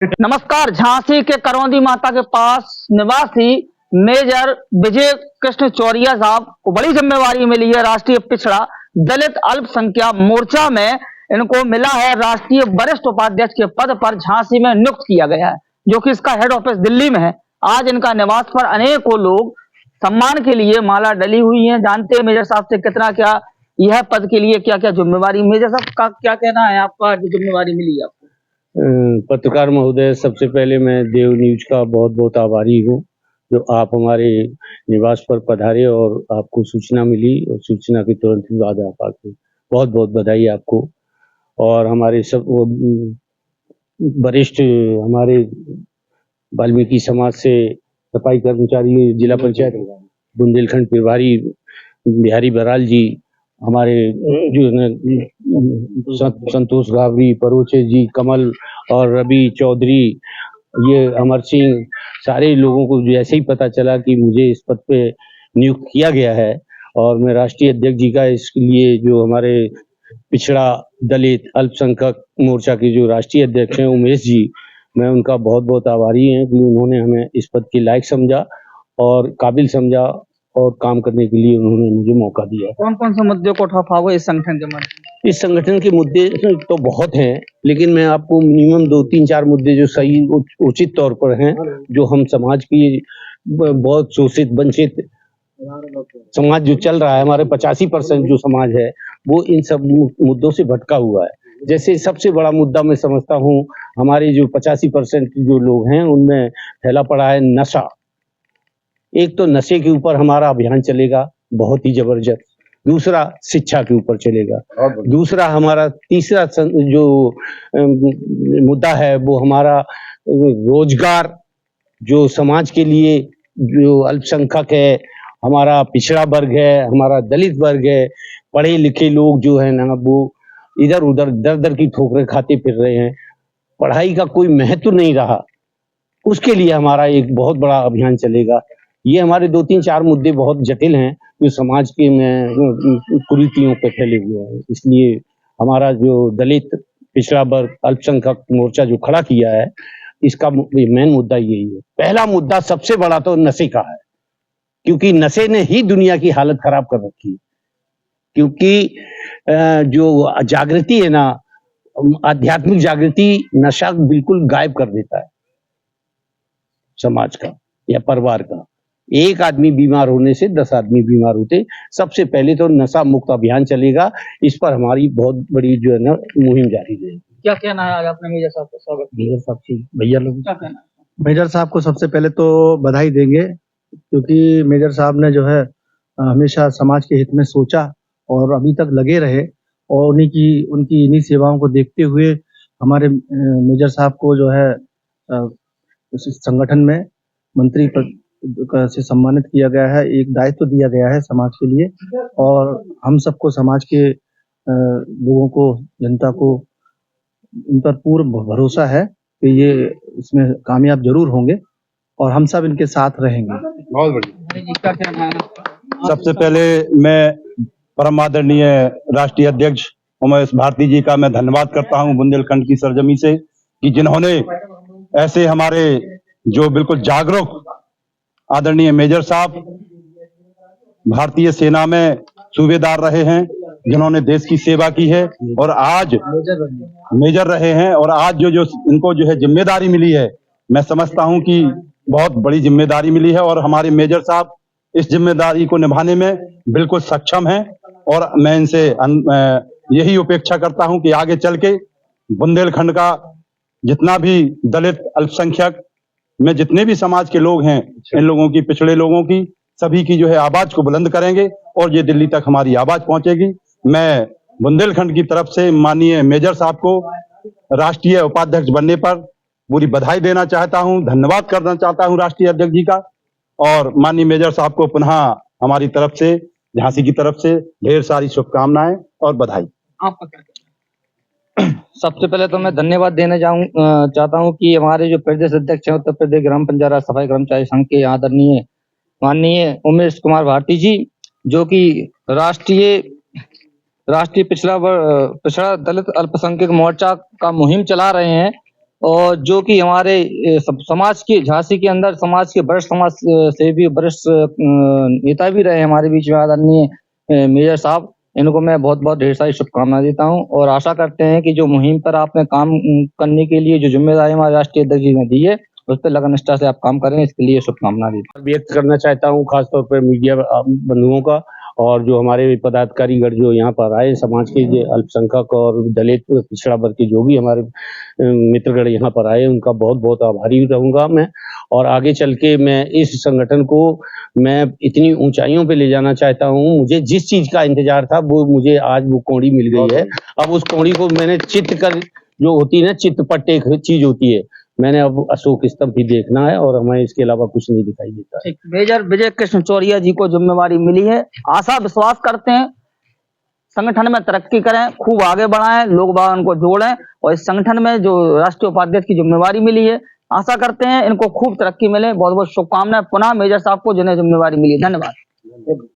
नमस्कार। झांसी के करौंदी माता के पास निवासी मेजर विजय कृष्ण चौरिया साहब को बड़ी जिम्मेवारी मिली है। राष्ट्रीय पिछड़ा दलित अल्पसंख्यक मोर्चा में इनको मिला है राष्ट्रीय वरिष्ठ उपाध्यक्ष के पद पर झांसी में नियुक्त किया गया है, जो कि इसका हेड ऑफिस दिल्ली में है। आज इनका निवास पर अनेकों लोग सम्मान के लिए माला डली हुई है। जानते हैं मेजर साहब से कितना क्या यह पद के लिए क्या क्या जिम्मेवारी। मेजर साहब का क्या कहना है, आपका जो जिम्मेवारी मिली है आपको? पत्रकार महोदय, सबसे पहले मैं देव न्यूज का बहुत बहुत आभारी हूँ जो आप हमारे निवास पर पधारे और आपको सूचना मिली और सूचना के तुरंत बाद आप आके बहुत बहुत बधाई आपको। और हमारे सब वरिष्ठ हमारे वाल्मीकि समाज से सफाई कर्मचारी जिला पंचायत बुंदेलखंड प्रभारी बिहारी बराल जी, हमारे जो संतोष गावरी, परोचे जी, कमल और रवि चौधरी, ये अमर सिंह, सारे लोगों को जैसे ही पता चला कि मुझे इस पद पे नियुक्त किया गया है और मैं राष्ट्रीय अध्यक्ष जी का इसके लिए जो हमारे पिछड़ा दलित अल्पसंख्यक मोर्चा के जो राष्ट्रीय अध्यक्ष हैं उमेश जी, मैं उनका बहुत बहुत आभारी हैं कि उन्होंने हमें इस पद के लायक समझा और काबिल समझा और काम करने के लिए उन्होंने मुझे मौका दिया। कौन कौन से मुद्दे को उठा पाओगे इस संगठन के माध्यम? इस संगठन के मुद्दे तो बहुत हैं, लेकिन मैं आपको मिनिमम 2-3-4 मुद्दे जो सही उचित तौर पर हैं, जो हम समाज की बहुत शोषित वंचित समाज जो चल रहा है, हमारे 85% जो समाज है वो इन सब मुद्दों से भटका हुआ है। जैसे सबसे बड़ा मुद्दा मैं समझता हूँ, हमारे जो 85% जो लोग हैं उनमें फैला पड़ा है नशा। एक तो नशे के ऊपर हमारा अभियान चलेगा बहुत ही जबरदस्त, दूसरा शिक्षा के ऊपर चलेगा, दूसरा हमारा तीसरा जो मुद्दा है वो हमारा रोजगार, जो समाज के लिए जो अल्पसंख्यक है, हमारा पिछड़ा वर्ग है, हमारा दलित वर्ग है, पढ़े लिखे लोग जो है ना वो इधर उधर दर दर की ठोकरें खाते फिर रहे हैं, पढ़ाई का कोई महत्व नहीं रहा, उसके लिए हमारा एक बहुत बड़ा अभियान चलेगा। ये हमारे 2-3-4 मुद्दे बहुत जटिल हैं जो समाज के में कुरीतियों पे फैले हुए हैं, इसलिए हमारा जो दलित पिछड़ा वर्ग अल्पसंख्यक मोर्चा जो खड़ा किया है, इसका मेन मुद्दा यही है। पहला मुद्दा सबसे बड़ा तो नशे का है, क्योंकि नशे ने ही दुनिया की हालत खराब कर रखी है। क्योंकि जो जागृति है ना, आध्यात्मिक जागृति, नशा बिल्कुल गायब कर देता है समाज का या परिवार का। एक आदमी बीमार होने से 10 आदमी बीमार होते। सबसे पहले तो नशा मुक्त अभियान चलेगा, इस पर हमारी बहुत बड़ी जो है ना मुहिम जारी रहेगी। क्या कहना है आज आपने मेजर साहब का स्वागत? मेजर साहब से भैया लोग क्या कहना है? मेजर साहब को सबसे पहले तो बधाई देंगे, क्योंकि मेजर साहब ने जो है हमेशा समाज के हित में सोचा और अभी तक लगे रहे, और उनकी इन्हीं सेवाओं को देखते हुए हमारे मेजर साहब को जो है इस संगठन में मंत्री पद से सम्मानित किया गया है। एक दायित्व दिया गया है समाज के लिए, और हम सबको समाज के लोगों को, जनता को इन पर पूर्ण भरोसा है कि ये इसमें कामयाब जरूर होंगे और हम सब इनके साथ रहेंगे। बहुत बढ़िया। सबसे पहले मैं परम आदरणीय राष्ट्रीय अध्यक्ष उमेश भारती जी का मैं धन्यवाद करता हूं बुंदेलखंड की सरजमी से, कि जिन्होंने ऐसे हमारे जो बिल्कुल जागरूक आदरणीय मेजर साहब भारतीय सेना में सूबेदार रहे हैं, जिन्होंने देश की सेवा की है और आज मेजर रहे हैं, और आज जो इनको जो है जिम्मेदारी मिली है, मैं समझता हूं कि बहुत बड़ी जिम्मेदारी मिली है और हमारे मेजर साहब इस जिम्मेदारी को निभाने में बिल्कुल सक्षम हैं। और मैं इनसे यही अपेक्षा करता हूं कि आगे चल के बुंदेलखंड का जितना भी दलित अल्पसंख्यक में जितने भी समाज के लोग हैं, इन लोगों की, पिछड़े लोगों की, सभी की जो है आवाज को बुलंद करेंगे और ये दिल्ली तक हमारी आवाज पहुंचेगी। मैं बुंदेलखंड की तरफ से माननीय मेजर साहब को राष्ट्रीय उपाध्यक्ष बनने पर पूरी बधाई देना चाहता हूं, धन्यवाद करना चाहता हूं राष्ट्रीय अध्यक्ष जी का, और माननीय मेजर साहब को पुनः हमारी तरफ से, झांसी की तरफ से ढेर सारी शुभकामनाएं और बधाई। आपका क्या कहना? सबसे पहले तो मैं धन्यवाद देना चाहता हूं कि हमारे जो प्रदेश अध्यक्ष हैं उत्तर प्रदेश ग्राम पंचायत सफाई कर्मचारी संघ के आदरणीय माननीय उमेश कुमार भारती जी, जो कि राष्ट्रीय पिछड़ा दलित अल्पसंख्यक मोर्चा का मुहिम चला रहे हैं, और जो कि हमारे समाज के झांसी के अंदर समाज के वरिष्ठ समाज से भी वरिष्ठ नेता भी रहे हमारे बीच में आदरणीय मेजर साहब, इनको मैं बहुत बहुत ढेर सारी शुभकामनाएं देता हूं और आशा करते हैं कि जो मुहिम पर आपने काम करने के लिए जो जिम्मेदारी हमारे राष्ट्रीय अध्यक्ष जी ने दी है उस पर लगन निष्ठा से आप काम करें, इसके लिए शुभकामनाएं देता व्यक्त करना चाहता हूँ खासतौर पर मीडिया बंधुओं का और जो हमारे पदाधिकारीगण जो यहाँ पर आए, समाज के जो अल्पसंख्यक और दलित पिछड़ा वर्ग के जो भी हमारे मित्रगण यहाँ पर आए, उनका बहुत बहुत आभारी रहूंगा मैं। और आगे चल के मैं इस संगठन को मैं इतनी ऊंचाइयों पे ले जाना चाहता हूँ। मुझे जिस चीज का इंतजार था वो मुझे आज वो कौड़ी मिल गई है। अब उस कौड़ी को मैंने चित्त कर, जो होती है ना चित्तपट एक चीज होती है, मैंने अब अशोक स्तंभ भी देखना है और हमें इसके अलावा कुछ नहीं दिखाई देता है। मेजर विजय कृष्ण चौरिया जी को जिम्मेवारी मिली है। आशा विश्वास करते हैं संगठन में तरक्की करें, खूब आगे बढ़ाएं, लोग बाग को जोड़ें और इस संगठन में जो राष्ट्रीय उपाध्यक्ष की जिम्मेवारी मिली है, आशा करते हैं इनको खूब तरक्की मिले। बहुत बहुत शुभकामनाएं पुनः मेजर साहब को जिन्हें जिम्मेवारी मिली है। धन्यवाद।